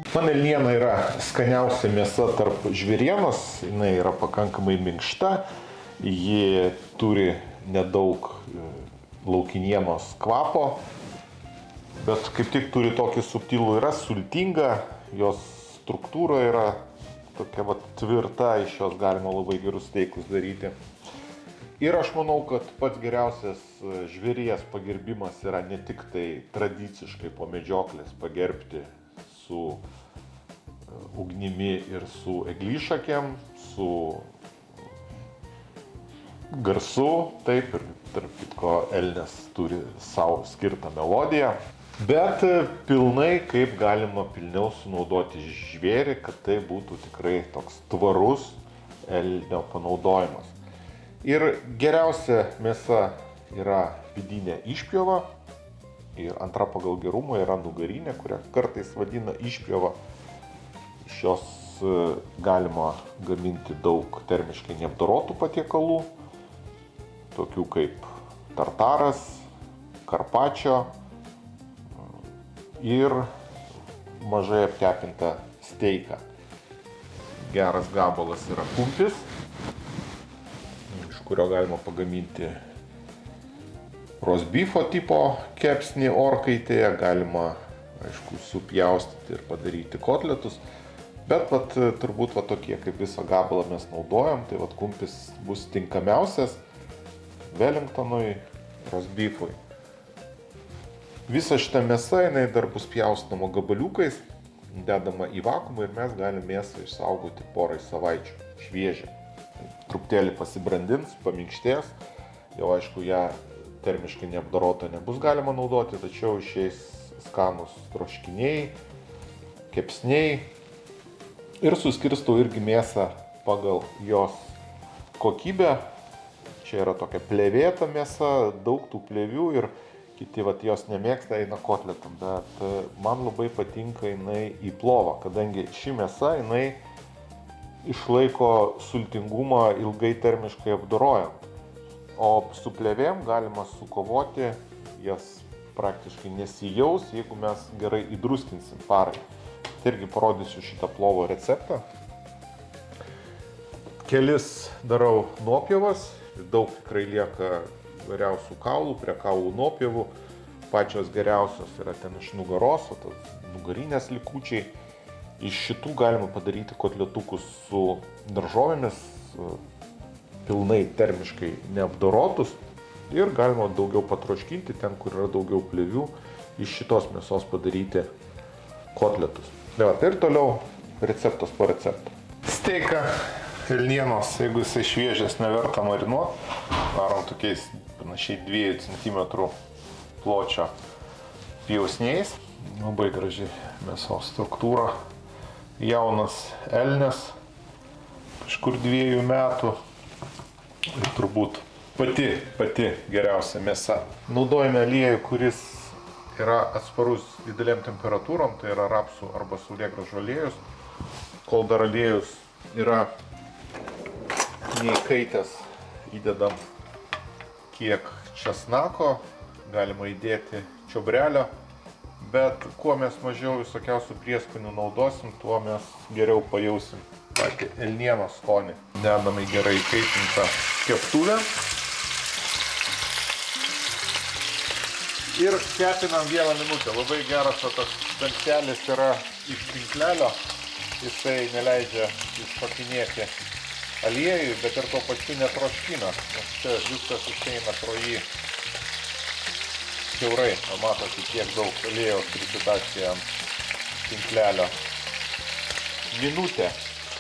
Man elniena yra skaniausia mėsa tarp žvėrienos, jinai yra pakankamai minkšta, ji turi nedaug laukinienos kvapo, bet kaip tik turi tokį subtilų, yra sultinga, jos struktūra yra tokia tvirta, iš jos galima labai gerus steikus daryti. Ir aš manau, kad pats geriausias žvėries pagerbimas yra ne tik tai tradiciškai po medžioklės pagerbti su ugnimi ir su eglyšakėm, su garsu, taip, ir tarp kitko elnias turi savo skirtą melodiją, bet pilnai kaip galima pilniau sunaudoti žvėrį, kad tai būtų tikrai toks tvarus elnio panaudojimas. Ir geriausia mėsa yra vidinė išpjova ir antra pagal gerumą yra nugarinė, kurią kartais vadina išpjova. Iš jos galima gaminti daug termiškai neapdorotų patiekalų, tokių kaip tartaras, karpačio ir mažai apkepintą steiką. Geras gabalas yra kumpis, iš kurio galima pagaminti rostbifo tipo kepsnį orkaitėje, galima, aišku, supjaustyti ir padaryti kotletus, bet turbūt tokie kaip visą gabalą mes naudojam, tai kumpis bus tinkamiausias Wellingtonui, rostbifui. Visa šita mėsa, jinai dar bus pjaustoma gabaliukais, dedama į vakuumą ir mes galim mėsą išsaugoti porai savaičių šviežią. Truputėlį pasibrandins, paminkštės, jau aišku, ją termiškai neapdorotą nebus galima naudoti, tačiau išeis skanus troškiniai, kepsniai ir suskirstau irgi mėsą pagal jos kokybę. Čia yra tokia plėvėta mėsa, daug tų plėvių ir kiti jos nemėgsta, eina kotletam, bet man labai patinka jinai į plovą, kadangi ši mėsa jinai išlaiko sultingumą ilgai termiškai apdorojant. O su plėvėm galima sukovoti, jas praktiškai nesijaus, jeigu mes gerai įdruskinsim parai. Tai irgi parodysiu šitą plovo receptą. Kelis darau nuopjovas, daug tikrai lieka įvairiausių kaulų, prie kaulų nuopjovų. Pačios geriausios yra ten iš nugaros, o tas nugarinės likučiai. Iš šitų galima padaryti kotletukus su daržovėmis, pilnai termiškai neapdorotus. Ir galima daugiau patroškinti, ten kur yra daugiau plėvių, iš šitos mėsos padaryti kotletus. Tai ir toliau receptas po recepto. Steiką elnienos, jeigu jisai šviežias, neverta marinuoti, varom tokiais panašiai 2 cm pločio pjausniais. Labai graži mėsos struktūra. Jaunas elnias, kažkur 2 metų. Ir turbūt pati geriausia mėsa. Naudojame aliejų, kuris yra atsparus didelėm temperatūrom, tai yra rapsų arba saulėgrąžų aliejus. Kol dar aliejus yra neįkaitęs, įdedam kiek česnako, galima įdėti čiobrelio, bet kuo mes mažiau visokiausių prieskonių naudosim, tuo mes geriau pajausim patį elnienos skonį. Dedam į gerai įkaitintą keptuvę ir kepinam 1 minutę. Labai geras tas dangtelis yra iš tinklelio, jisai neleidžia iššokinėti aliejui, bet ir tuo pačiu netroškina, nes čia viskas išeina pro jį kiaurai. Matote, kiek daug aliejaus prisitacija ant tinklelio.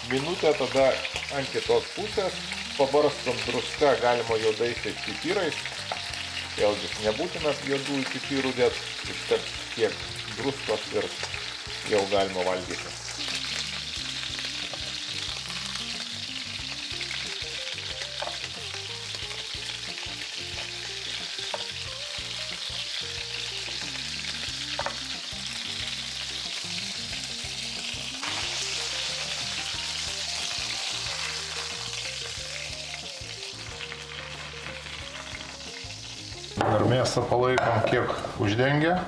Minutę tada ant kitos pusės pabarstom druska, galima juodaisiais pipirais. Vėlgi nebūtina juodųjų pipirų dėti, užteks tiek druskos ir jau galima valgyti. Ir mėsą palaikom kiek uždengia.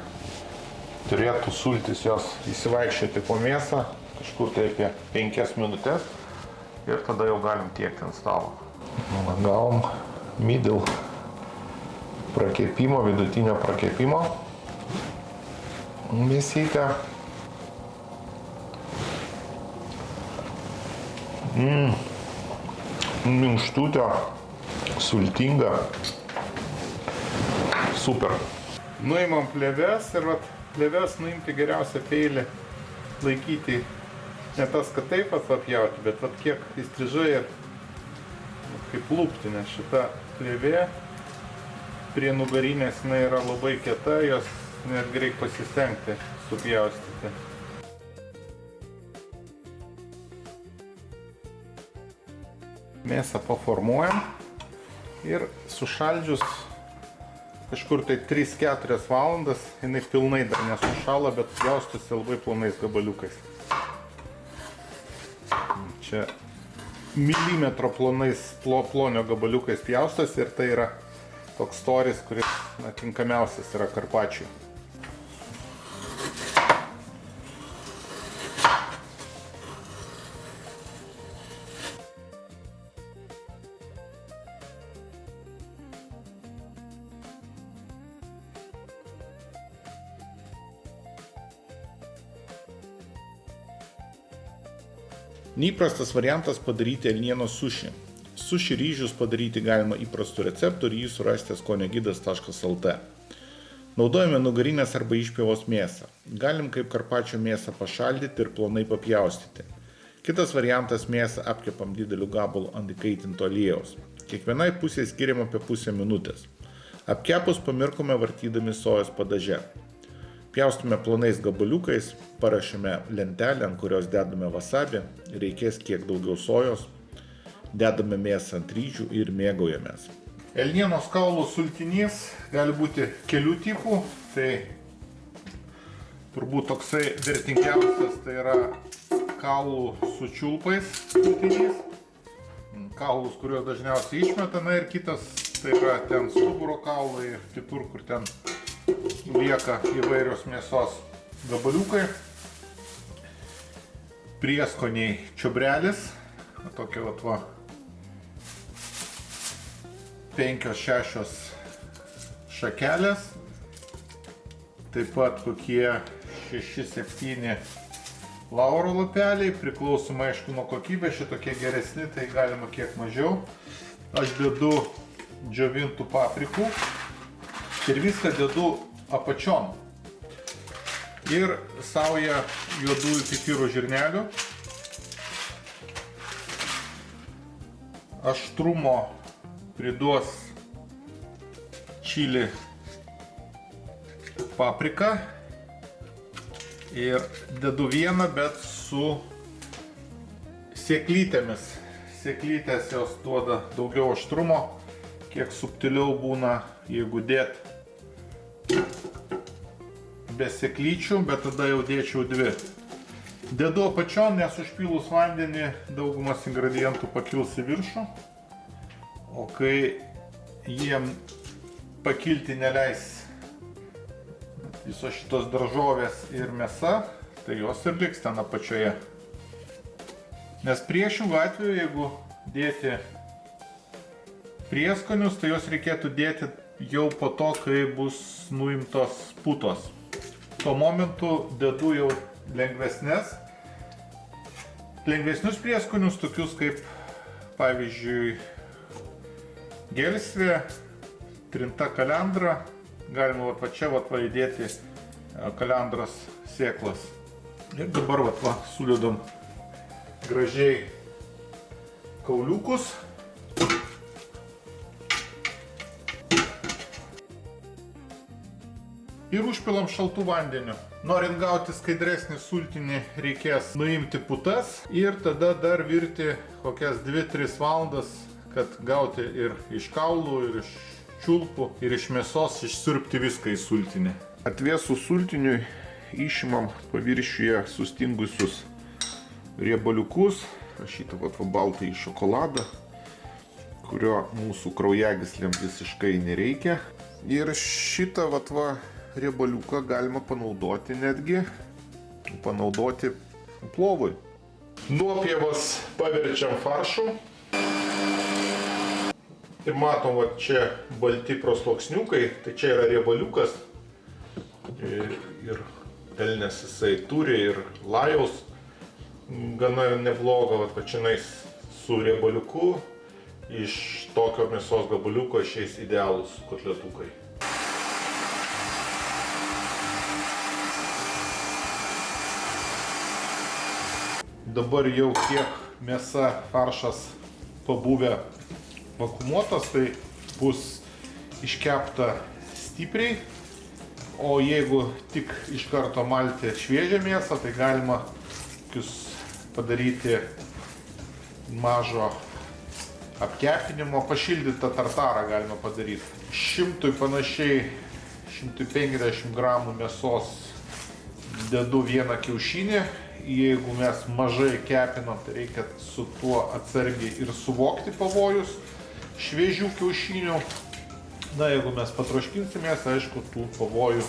Turėtų sultis jos įsivaikščioti po mėsą, kažkur tai apie 5 minutės ir tada jau galim tiekti ant stalo. Gavom middle prakepimo, vidutinio prakepimo mėsytę. Minkštutė, sultinga. Super. Nuimam plėves ir plėves nuimti geriausia peilį laikyti ne tas, kad taip apjauti, bet kiek įstrižai ir kaip lūpti, nes šita plėvė prie nugarinės jinai yra labai kieta, jos netgi reikia pasistengti supjaustyti. Mėsą paformuojam ir sušaldžius kažkur tai 3-4 valandas, jinai pilnai dar nesušala, bet pjaustosi labai plonais gabaliukais. Čia milimetro plonio gabaliukais pjaustosi ir tai yra toks storis, kuris tinkamiausias yra karpačiui. Neįprastas variantas padaryti elnienos suši. Suši ryžius padaryti galima įprastu receptu ir jį surasti skoniogidas.lt. Naudojame nugarinės arba išpjovos mėsą. Galim kaip karpačio mėsą pašaldyti ir plonai papjaustyti. Kitas variantas — mėsą apkepam dideliu gabalu ant įkaitinto aliejaus. Kiekvienai pusė skiriam apie pusę minutės. Apkepus pamirkome vartydami sojos padaže. Pjaustome plonais gabaliukais, parašėme lentelę, ant kurios dedame wasabi, reikės kiek daugiau sojos, dedame mėsą ant ryžių ir mėgaujamės. Elnienos kaulų sultinys gali būti kelių tipų, tai turbūt toksai vertingiausias tai yra kaulų su čiulpais sultinys, kaulus, kuriuos dažniausiai išmeta, ir kitas tai yra ten stuburo kaulai ir kitur, kur ten lieka įvairios mėsos gabaliukai. Prieskoniai čiobrelis, tokia 5-6 šakelės, taip pat kokie 6-7 lauro lapeliai, priklausomai aišku nuo kokybės, šitokie geresni, tai galima kiek mažiau. Aš dedu džiovintų paprikų ir viską dedu apačion. Ir saują juodųjų pipirų žirnelių. Aštrumo priduos čili paprika. Ir dedu vieną, bet su sėklytėmis. Sėklytės jos duoda daugiau aštrumo, kiek subtiliau būna, jeigu dėt be sėklyčių, bet tada jau dėčiau 2. Dedu apačion, nes užpylus vandenį daugumas ingredientų pakils į viršų, o kai jiem pakilti neleis visos šitos daržovės ir mėsa, tai jos ir liks ten apačioje. Nes priešingų atveju, jeigu dėti prieskonius, tai jos reikėtų dėti jau po to, kai bus nuimtos putos. Tuo momentu dedu jau lengvesnius prieskonius, tokius kaip pavyzdžiui gelsvė, trinta kalendra. Galima čia įdėti kalendros sėklas. Ir dabar sudedam gražiai kauliukus. Ir užpilam šaltų vandeniu. Norint gauti skaidresnį sultinį, reikės nuimti putas ir tada dar virti kokias 2-3 valandas, kad gauti ir iš kaulų, ir iš čiulpų, ir iš mėsos išsiurbti viską į sultinį. Atvėsus sultiniui išimam paviršiuje sustingusius riebaliukus, šitą baltąjį šokoladą, kurio mūsų kraujagyslėm visiškai nereikia. Ir šitą riebaliuką galima panaudoti netgi plovui. Nuopjevas paverčiam faršu. Ir matom, va, čia balti prosluoksniukai, tai čia yra riebaliukas. Ir elnias jisai turi ir lajaus gana neblogą, va, čionais su riebaliuku. Iš tokio mėsos gabaliuko išeis idealūs kotletukai. Dabar jau kiek mėsa, faršas pabuvę vakuumuotas, tai bus iškepta stipriai. O jeigu tik iš karto malti šviežią mėsą, tai galima padaryti mažo apkepinimo, pašildytą tartarą galima padaryti. 100 panašiai 150 gramų mėsos dedu vieną kiaušinį. Jeigu mes mažai kepinam, tai reikia su tuo atsargiai ir suvokti pavojus šviežių kiaušinių. Na, jeigu mes patroškinsimės, aišku, tų pavojų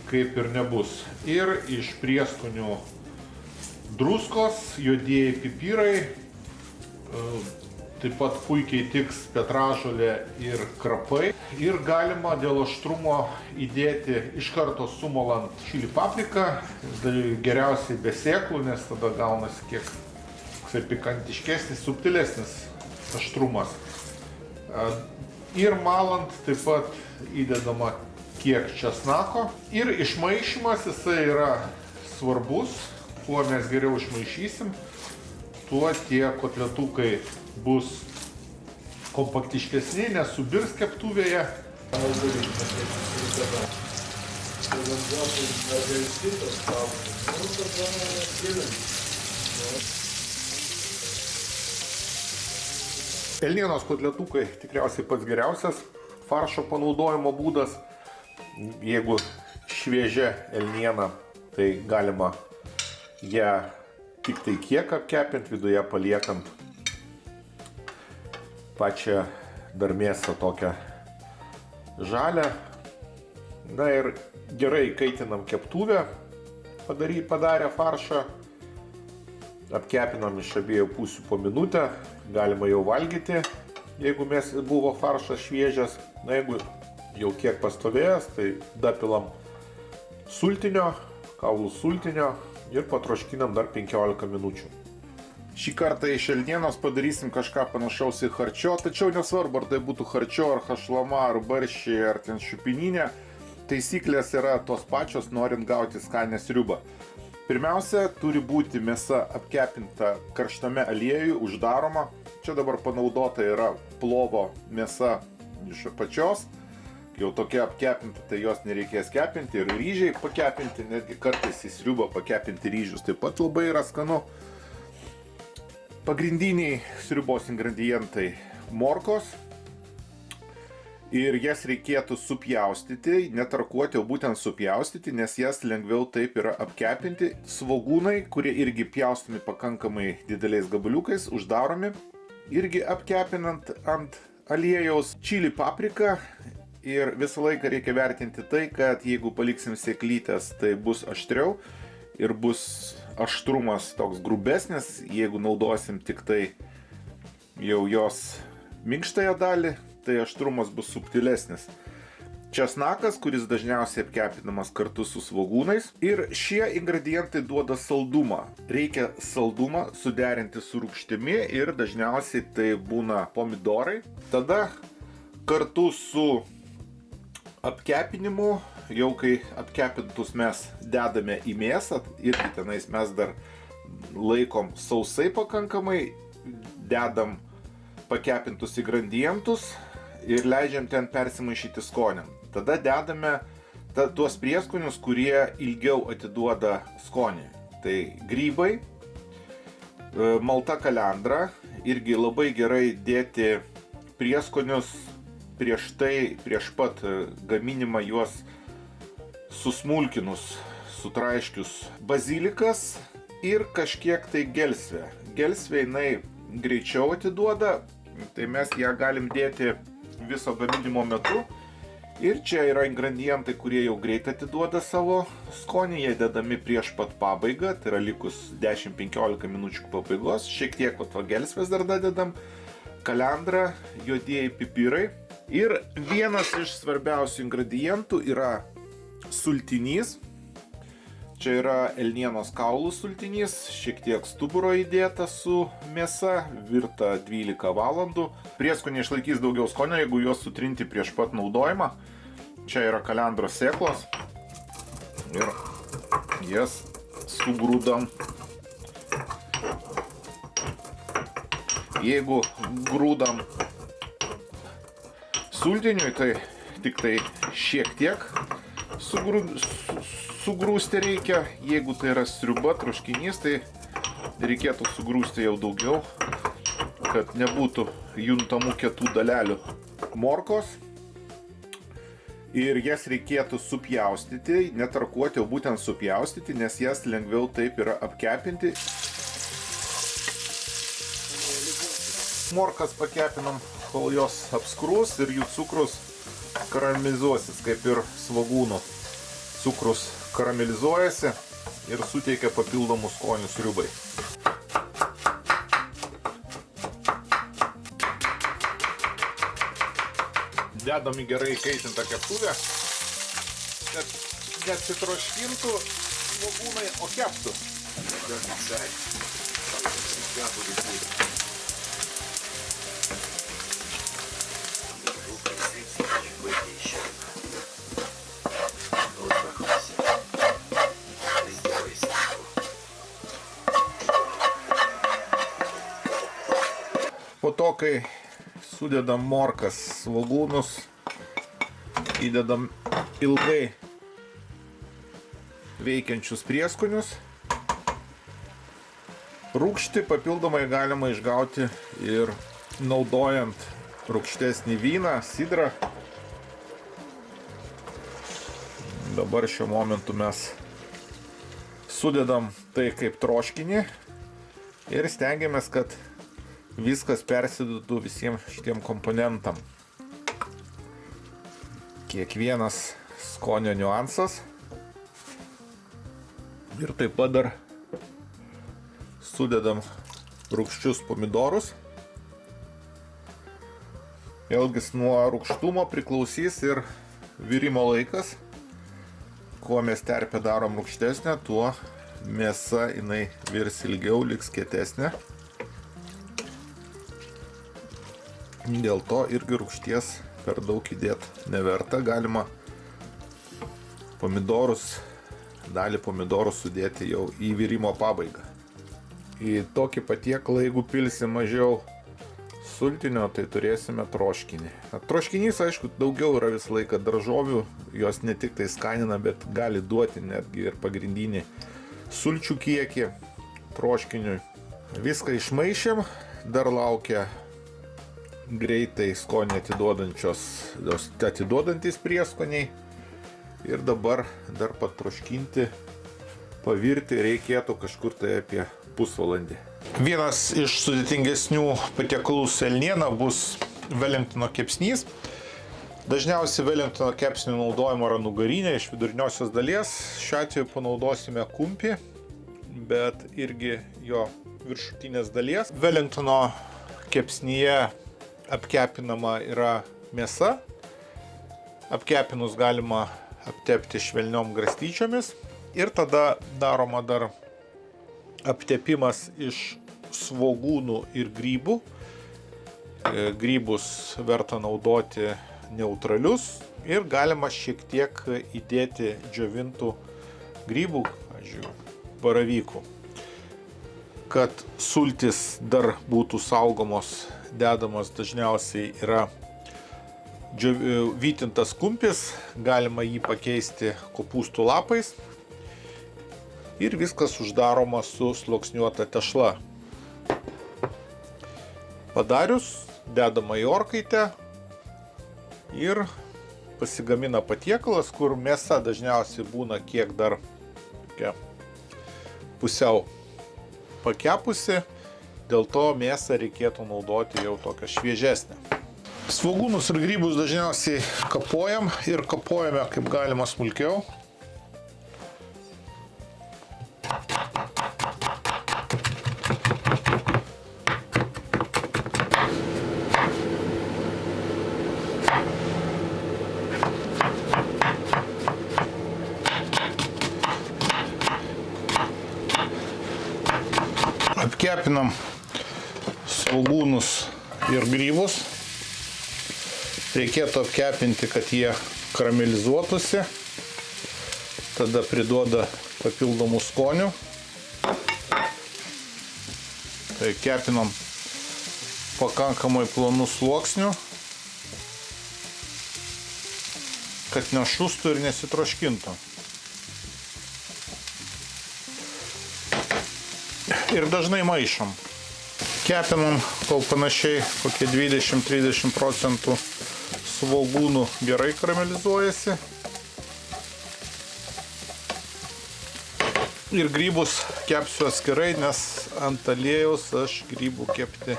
kaip ir nebus. Ir iš prieskonių druskos, juodieji pipirai, taip pat puikiai tiks petražolė ir krapai. Ir galima dėl aštrumo įdėti iš karto sumalant čili papriką, geriausiai be sėklų, nes tada gaunasi kiek pikantiškesnis, subtilesnis aštrumas. Ir malant taip pat įdedama kiek česnako. Ir išmaišymas jisai yra svarbus, kuo mes geriau išmaišysim, tuo tie kotletukai bus kompaktiškesni, nesubirs keptuvėje. Elnienos kotletukai tikriausiai pats geriausias faršo panaudojimo būdas. Jeigu šviežia elniena, tai galima ją tik tai kiek apkepinti, viduje paliekant pačią dar mėsą tokią žalią. Na ir gerai kaitinam keptuvę, padarę faršą, apkepinam iš abiejų pusių po minutę, galima jau valgyti, jeigu buvo faršas šviežias. Na, jeigu jau kiek pastovėjęs, tai dapilam sultinio, kaulų sultinio ir patroškinam dar 15 minučių. Šį kartą iš elnienos padarysim kažką panašaus į harčio, tačiau nesvarbu, ar tai būtų harčio, ar hašlama, ar barščiai, ar ten šiupininė. Taisyklės yra tos pačios, norint gauti skanę sriubą. Pirmiausia, turi būti mėsa apkepinta karštame aliejuje, uždaroma. Čia dabar panaudota yra plovo mėsa iš apačios. Jau tokia apkepinta, tai jos nereikės kepinti. Ir ryžiai pakepinti, netgi kartais į sriubą pakepinti ryžius taip pat labai yra skanu. Pagrindiniai sriubos ingredientai – morkos. Ir jas reikėtų supjaustyti, netarkuoti, o būtent supjaustyti, nes jas lengviau taip yra apkepinti. Svogūnai, kurie irgi pjaustomi pakankamai dideliais gabaliukais, uždaromi, irgi apkepinant ant aliejaus. Čili paprika. Ir visą laiką reikia vertinti tai, kad jeigu paliksim sėklytes, tai bus aštriau ir bus aštrumas toks grubesnis. Jeigu naudosim tik tai jau jos minkštąją dalį, tai aštrumas bus subtilesnis. Česnakas, kuris dažniausiai apkepinamas kartu su svogūnais. Ir šie ingredientai duoda saldumą. Reikia saldumą suderinti su rūgštimi ir dažniausiai tai būna pomidorai. Tada kartu su apkepinimu, jau kai apkepintus mes dedame į mėsą, irgi tenais mes dar laikom sausai pakankamai, dedam pakepintus ingredientus ir leidžiam ten persimaišyti skoniam. Tada dedame tuos prieskonius, kurie ilgiau atiduoda skonį. Tai grybai, malta kalendra, irgi labai gerai dėti prieskonius prieš pat gaminimą juos susmulkinus, sutraiškius. Bazilikas ir kažkiek tai gelsvė. Gelsvė jinai greičiau atiduoda, tai mes ją galim dėti viso gaminimo metu Ir čia yra ingredientai, kurie jau greit atiduoda savo skonį, jie dedami prieš pat pabaigą, tai yra likus 10-15 minučių pabaigos, šiek tiek gelsvės dar dadedam, kalendra, juodieji pipirai. Ir vienas iš svarbiausių ingredientų yra sultinys. Čia yra elnienos kaulų sultinys, šiek tiek stuburo įdėta su mėsa, virta 12 valandų. Prieskoniai išlaikys daugiau skonio, jeigu juos sutrinti prieš pat naudojimą. Čia yra kalendros sėklos ir jas sugrūdam. Jeigu grūdam sultiniui, tai tik tai šiek tiek sugrūsti reikia. Jeigu tai yra sriuba, troškinys, tai reikėtų sugrūsti jau daugiau, kad nebūtų juntamų kietų dalelių morkos. Ir jas reikėtų supjaustyti, netarkuoti, o būtent supjaustyti, nes jas lengviau taip yra apkepinti. Morkas pakepinam, kol jos apskrus ir jų cukrus karamelizuosis, kaip ir svogūnų. Cukrus karamelizuojasi ir suteikia papildomų skonių sriubai. Dedam į gerai įkaitintą keptuvę, kad nesitroškintų svogūnai, o keptų. Po to, kai sudedam morkas, svogūnus, įdedam ilgai veikiančius prieskonius. Rūgštį papildomai galima išgauti ir naudojant rūgštesnį vyną, sidrą. Dabar šiuo momentu mes sudedam tai kaip troškinį ir stengiamės, kad viskas persiduotų visiems šitiem komponentam. Kiekvienas skonio niuansas. Ir taip pat dar sudedam rūgščius pomidorus. Vėlgi nuo rūgštumo priklausys ir virimo laikas. Kuo mes terpę darom rūgštesnę, tuo mėsa jinai virs ilgiau, liks kietesnė. Dėl to irgi rūgšties per daug įdėti neverta. Galima dalį pomidorų sudėti jau į virimo pabaigą. Į tokį patiekalą, jeigu pilsim mažiau sultinio, tai turėsime troškinį. Troškinys, aišku, daugiau yra visą laiką daržovių, jos ne tik tai skanina, bet gali duoti netgi ir pagrindinį sulčių kiekį troškiniui. Viską išmaišėm, dar laukia greitai skonį atiduodantys prieskoniai. Ir dabar dar patroškinti, pavirti reikėtų kažkur tai apie pusvalandį. Vienas iš sudėtingesnių patiekalų su elniena bus Wellingtono kepsnys. Dažniausiai Wellingtono kepsnių naudojimo yra nugarinė iš viduriniosios dalies. Šiuo atveju panaudosime kumpį, bet irgi jo viršutinės dalies. Wellingtono kepsnyje apkepinama yra mėsa. Apkepinus galima aptepti švelniom garstyčiomis. Ir tada daroma dar aptepimas iš svogūnų ir grybų. Grybus verta naudoti neutralius. Ir galima šiek tiek įdėti džiovintų grybų, pavyzdžiui, baravykų. Kad sultis dar būtų saugomos, dedamos dažniausiai yra vytintas kumpis, galima jį pakeisti kopūstų lapais ir viskas uždaroma su sluoksniuota tešla. Padarius, dedama į orkaitę ir pasigamina patiekalas, kur mėsa dažniausiai būna kiek dar pusiau pakepusi, dėl to mėsą reikėtų naudoti jau tokią šviežesnę. Svogūnus ir grybus dažniausiai kapojam ir kapojame kaip galima smulkiau. Apkepinam svogūnus ir grybus. Reikėtų apkepinti, kad jie karamelizuotųsi. Tada priduoda papildomų skonių. Tai kepinam pakankamai plonų sluoksnių, kad nešustų ir nesitroškintų. Ir dažnai maišom. Kepinam, kol panašiai kokie 20-30% svogūnų gerai karamelizuojasi. Ir grybus kepsiu atskirai, nes ant aliejaus aš grybų kepti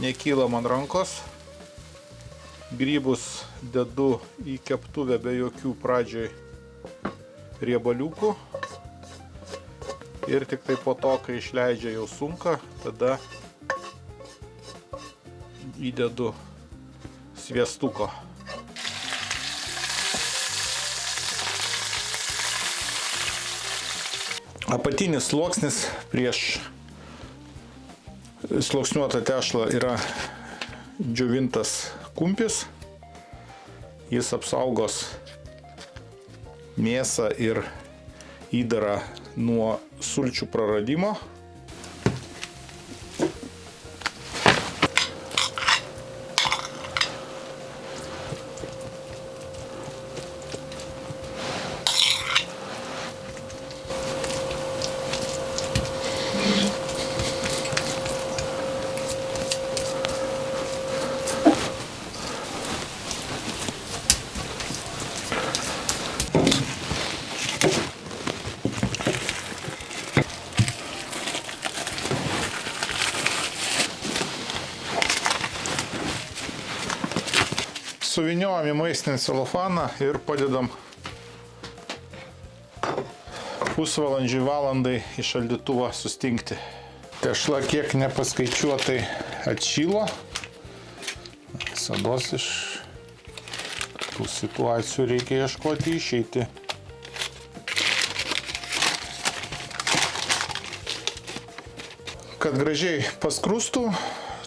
nekyla man rankos. Grybus dedu į keptuvę be jokių pradžioj riebaliukų. Ir tik tai po to, kai išleidžia jau sunką, tada įdedu sviestuko. Apatinis sluoksnis prieš sluoksniuotą tešlą yra džiovintas kumpis. Jis apsaugos mėsą ir įdarą nuo sulčių praradimo. Suvyniojam į maistinį celofaną ir padedam pusvalandžiui valandai į šaldytuvą sustingti. Tešla kiek nepaskaičiuotai atšylo. Visados iš tų situacijų reikia ieškoti išeiti. Kad gražiai paskrustų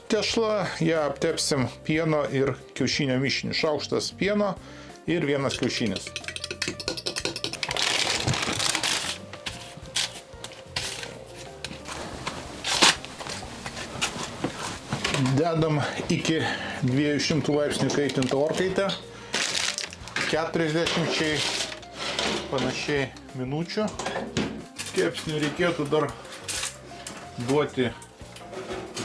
tešla, ją aptepsim pieno ir kiaušinio mišiniu. Šaukštas pieno ir 1 kiaušinis. Dedam iki 200 laipsnių kaitintą orkaitę, 40 panašiai minučių. Kepsnių reikėtų dar duoti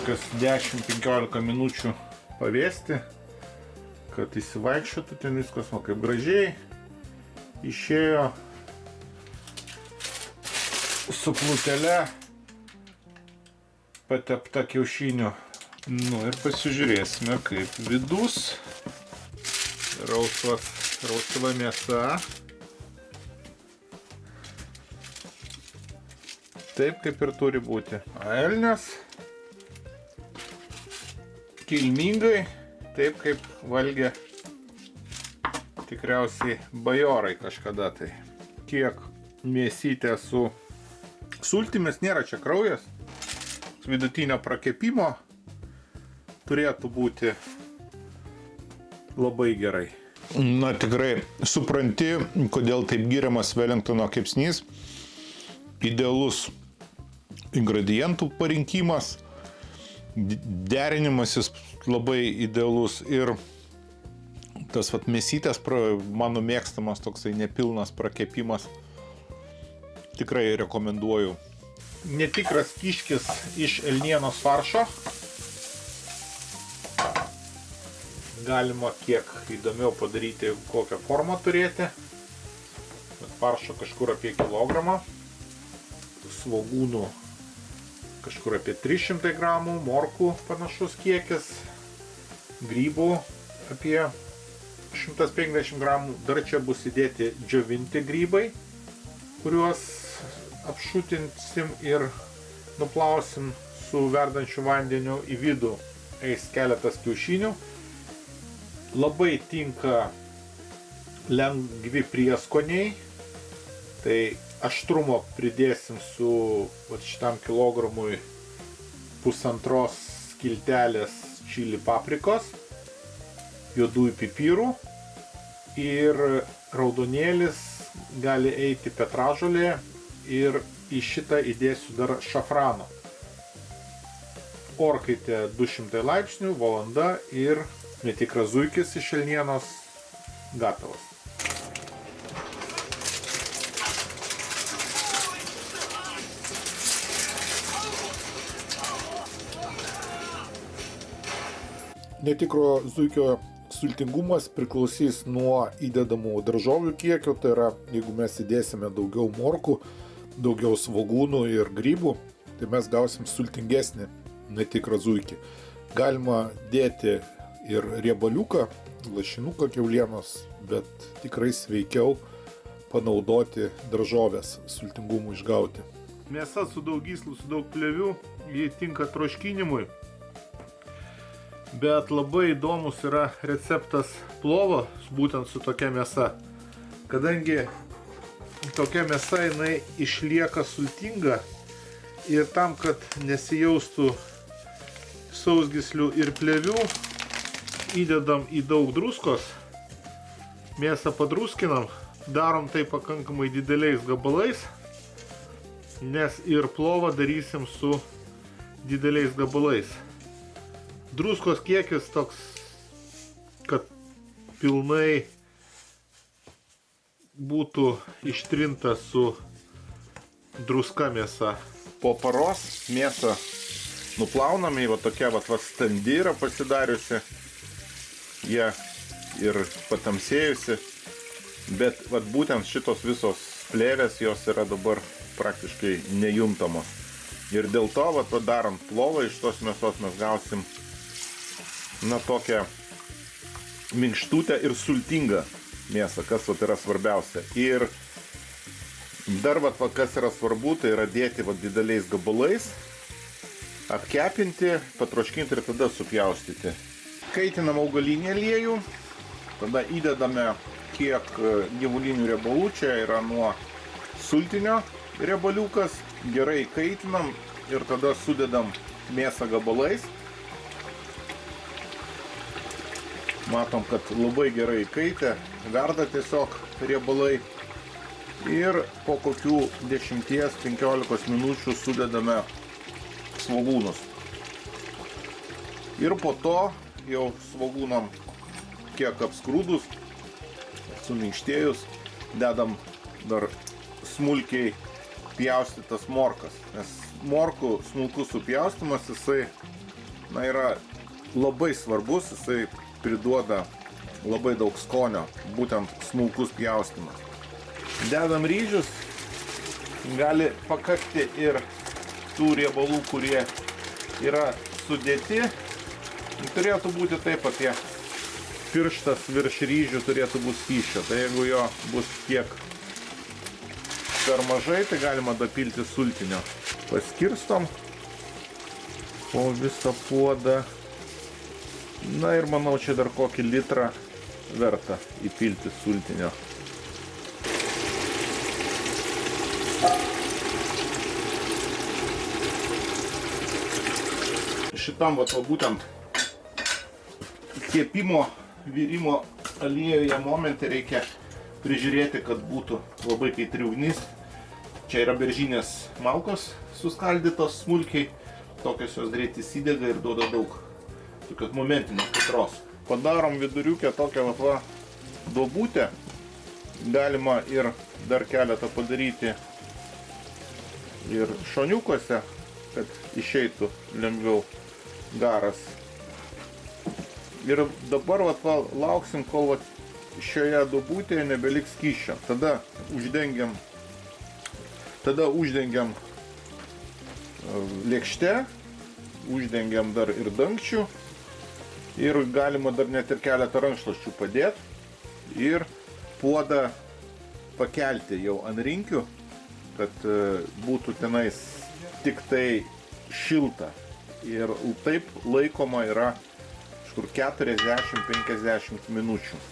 kas 10-15 minučių pavėsti, kad įsivaikščiotų ten viskas, o kaip gražiai išėjo su plutele patepta kiaušiniu. Nu ir pasižiūrėsime, kaip vidus, rausva mėsa. Taip kaip ir turi būti. Elnias kilmingai, taip kaip valgė tikriausiai bajorai kažkada tai. Kiek mėsytė su sultimis, nėra čia kraujas, vidutinio prakepimo turėtų būti labai gerai. Na tikrai supranti, kodėl taip giriamas Wellingtono kepsnys. Idealus ingredientų parinkimas, derinimasis labai idealus ir tas mėsytės, mano mėgstamas toksai nepilnas prakepimas, tikrai rekomenduoju. Netikras kiškis iš elnienos faršo. Galima kiek įdomiau padaryti, kokią formą turėti. Faršo kažkur apie kilogramą, svogūnų kažkur apie 300 gramų, morkų panašus kiekis, grybų apie 150 gramų. Dar čia bus įdėti džiovinti grybai, kuriuos apšutinsim ir nuplausim su verdančiu vandeniu. Į vidų eis keletas kiaušinių. Labai tinka lengvi prieskoniai, tai aštrumo pridėsim su šitam kilogramui pusantros skiltelės čili paprikos, juodųjų pipirų ir raudonėlis gali eiti petražolė ir į šitą įdėsiu dar šafrano. Orkaitė 200 laipsnių, valanda ir netikras zuikis iš elnienos gatavas. Netikro zuikio sultingumas priklausys nuo įdedamų daržovių kiekio, tai yra, jeigu mes įdėsime daugiau morkų, daugiau svogūnų ir grybų, tai mes gausim sultingesnį netikrą zuikį. Galima dėti ir riebaliuką, lašinuką kiaulienos, bet tikrai sveikiau panaudoti daržovės sultingumui išgauti. Mėsa su daug gyslų, su daug plėvių, ji tinka troškinimui. Bet labai įdomus yra receptas plovo būtent su tokia mėsa. Kadangi tokia mėsa jinai išlieka sultinga ir tam, kad nesijaustų sausgyslių ir plėvių, įdedam į daug druskos, mėsą padruskinam, darom tai pakankamai dideliais gabalais, nes ir plovą darysim su dideliais gabalais. Druskos kiekis toks, kad pilnai būtų ištrinta su druska mėsa. Po paros mėsą nuplauname, va tokia va standi yra pasidariusi, jie ir patamsėjusi, bet va būtent šitos visos plėvės jos yra dabar praktiškai nejuntamos. Ir dėl to, va darant plovą iš tos mėsos mes gausim tokią minkštutę ir sultingą mėsą, kas yra svarbiausia. Ir dar kas yra svarbu, tai yra dėti dideliais gabalais, apkepinti, patroškinti ir tada supjaustyti. Kaitinam augalinį aliejų, tada įdedame kiek gyvulinių riebalų, čia yra nuo sultinio riebaliukas, gerai kaitinam ir tada sudedam mėsą gabalais. Matom, kad labai gerai kaitė, verda tiesiog riebalai ir po kokių 10-15 minučių sudedame svogūnus. Ir po to jau svogūnam kiek apskrūdus, suminkštėjus, dedam dar smulkiai pjaustytas morkas, nes morkų smulkus supjaustymas jisai yra labai svarbus, jisai priduoda labai daug skonio, būtent smulkus pjaustymas. Dedam ryžius, gali pakakti ir tų riebalų, kurie yra sudėti. Turėtų būti taip, apie pirštas virš ryžių turėtų būti skysčio. Tai jeigu jo bus kiek per mažai, tai galima dapilti sultinio. Paskirstom po visą puodą. Na ir manau, čia dar kokį litrą verta įpilti sultinio. Šitam būtent kepimo, virimo aliejuje momente reikia prižiūrėti, kad būtų labai kaitri ugnis. Čia yra beržinės malkos suskaldytos smulkiai, tokios jos greit įsidega ir duoda daug tokios momentinės kaitros. Padarom viduriukę tokią duobutę, galima ir dar keletą padaryti ir šoniukuose, kad išeitų lengviau garas. Ir dabar lauksim, kol šioje duobutėje nebeliks skysčio. Tada uždengiam lėkšte, uždengiam dar ir dangčių Ir galima dar net ir keletą rankšluosčių padėti ir puodą pakelti jau ant rinkių, kad būtų tenais tik tai šilta. Ir taip laikoma yra kažkur 40-50 minučių.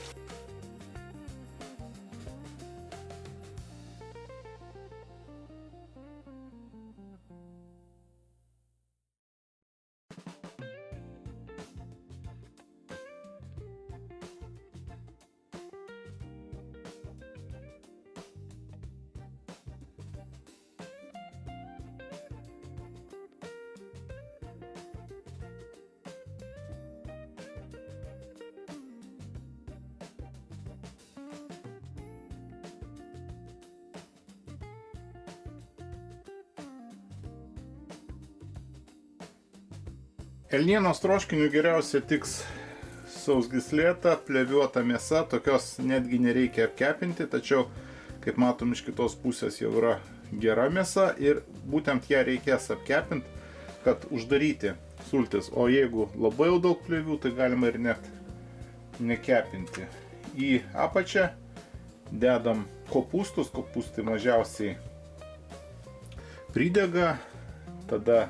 Elnienos troškiniui geriausia tiks sausgyslėta, plėviuota mėsa, tokios netgi nereikia apkepinti, tačiau, kaip matom, iš kitos pusės jau yra gera mėsa ir būtent ją reikės apkepinti, kad uždaryti sultis. O jeigu labai jau daug plėvių, tai galima ir net nekepinti. Į apačią dedam kopūstus, kopūstai mažiausiai pridega, tada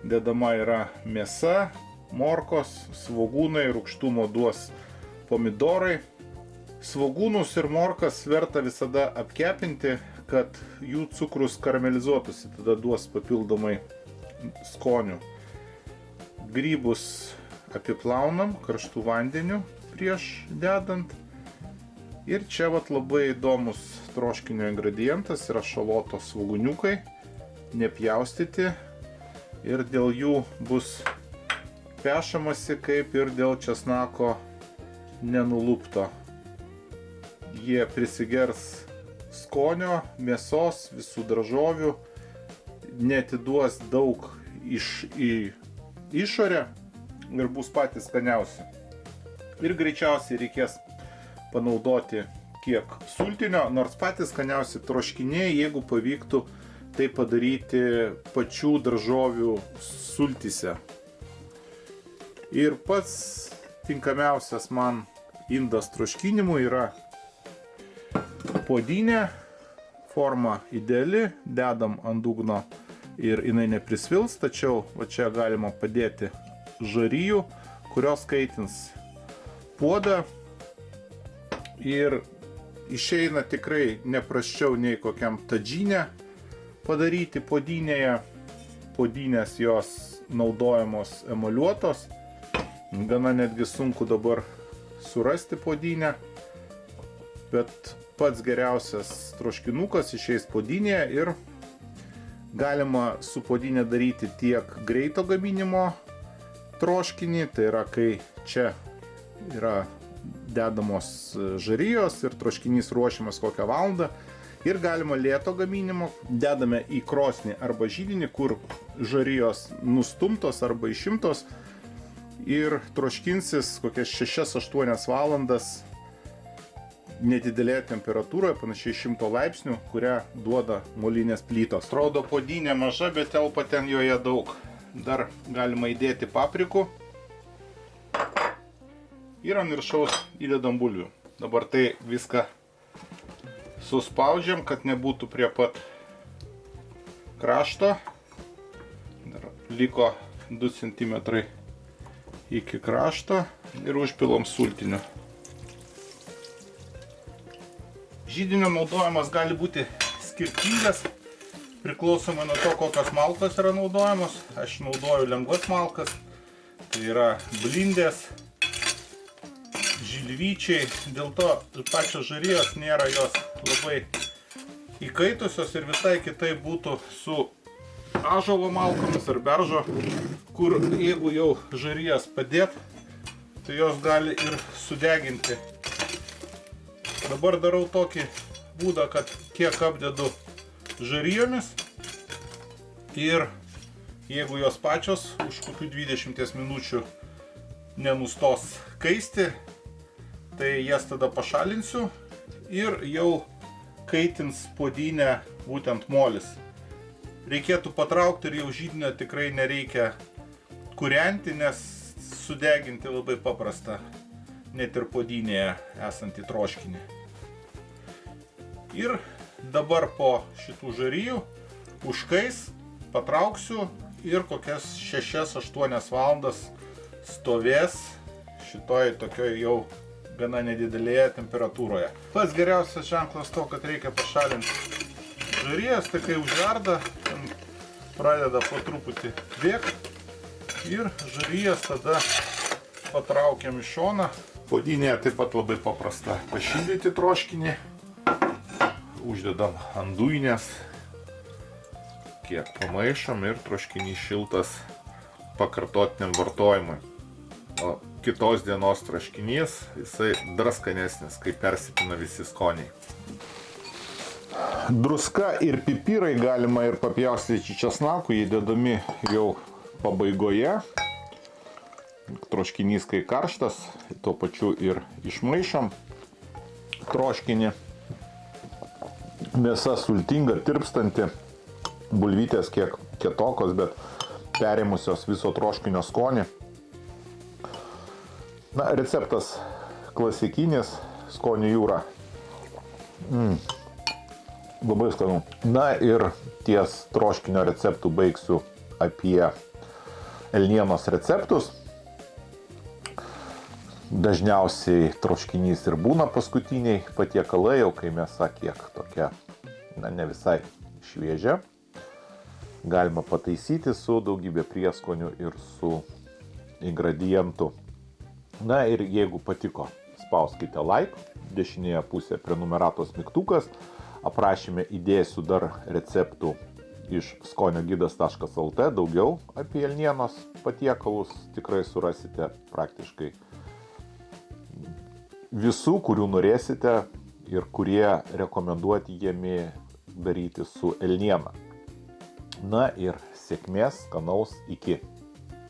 dedama yra mėsa, morkos, svogūnai, rūgštumo duos pomidorai. Svogūnus ir morkas verta visada apkepinti, kad jų cukrus karamelizuotųsi, tada duos papildomai skonių. Grybus apiplaunam karštų vandeniu prieš dedant. Ir čia vat labai įdomus troškinio ingredientas yra šalotos svogūniukai, nepjaustyti. Ir dėl jų bus pešamasi kaip ir dėl česnako nenulupto. Jie prisigers skonio, mėsos, visų daržovių, neatiduos daug į išorę ir bus patys skaniausi. Ir greičiausiai reikės panaudoti kiek sultinio, nors patys skaniausi troškiniai, jeigu pavyktų tai padaryti pačių daržovių sultyse. Ir pats tinkamiausias man indas troškinimui yra puodynė, forma ideali, dedam ant dugno ir jinai neprisvils, tačiau va čia galima padėti žarijų, kurios kaitins puodą ir išeina tikrai neprasčiau nei kokiam tadžinė padaryti puodynėje. Puodynės jos naudojamos emaliuotos, gana netgi sunku dabar surasti puodynę, bet pats geriausias troškinukas išeis puodynėje ir galima su puodynė daryti tiek greito gaminimo troškinį, tai yra kai čia yra dedamos žarijos ir troškinys ruošiamas kokią valandą. Ir galima lėto gaminimo, dedame į krosnį arba židinį, kur žarijos nustumtos arba išimtos ir troškinsis kokias 6-8 valandas nedidelėje temperatūroje, panašiai 100 laipsnių, kurią duoda molinės plytos. Atrodo puodynė maža, bet telpa ten joje daug. Dar galima įdėti paprikų ir ant viršaus įdedam bulvių. Dabar tai viską suspaudžiam, kad nebūtų prie pat krašto. Dar liko 2 cm iki krašto ir užpilom sultiniu. Židinio naudojimas gali būti skirtingas, priklausomai nuo to, kokios malkos yra naudojamos. Aš naudoju lengvas malkas, tai yra blindės, žilvyčiai, dėl to pačios žarijos nėra jos labai įkaitusios ir visai kitai būtų su ąžuolo malkomis ar beržo, kur jeigu jau žarijas padėt, tai jos gali ir sudeginti. Dabar darau tokį būdą, kad kiek apdedu žarijomis ir jeigu jos pačios už kokių 20 minučių nenustos kaisti, tai jas tada pašalinsiu ir jau kaitins puodynę būtent molis. Reikėtų patraukti ir jau židinio tikrai nereikia kūrenti, nes sudeginti labai paprasta, net ir puodynėje esantį troškinį. Ir dabar po šitų žarijų užkais patrauksiu ir kokias 6-8 valandas stovės šitoj tokioj jau gana nedidelėje temperatūroje. Pats geriausias ženklas to, kad reikia pašalinti žarijas, tai kai užverda, pradeda po truputį bėgti ir žarijas tada patraukiam į šoną. Puodynėje taip pat labai paprasta pašildyti troškinį. Uždedam ant dujinės, kiek pamaišom ir troškinys šiltas pakartotiniam vartojimui. O kitos dienos troškinys, jisai dar skanesnis, kai persipina visi skoniai. Druska ir pipirai galima ir papjaustyti česnakų, jie dedami jau pabaigoje. Troškinys kai karštas, tuo pačiu ir išmaišom troškinį. Mėsa sultinga, tirpstanti, bulvytės kiek kietokos, bet perėmusios viso troškinio skonį. Na, receptas klasikinis, skonio jūra. Labai skanu. Na ir ties troškinio receptų baigsiu apie elnienos receptus. Dažniausiai troškinys ir būna paskutiniai patiekalai, jau kai mėsa kiek tokia, ne visai šviežia. Galima pataisyti su daugybė prieskonių ir su ingredientų. Na ir jeigu patiko, spauskite like, dešinėje pusėje prenumeratos mygtukas. Aprašyme įdėsiu dar receptų iš skoniogidas.lt, daugiau apie elnienos patiekalus tikrai surasite praktiškai visų, kurių norėsite ir kurie rekomenduotijami daryti su elniena. Na ir sėkmės, skanaus, iki.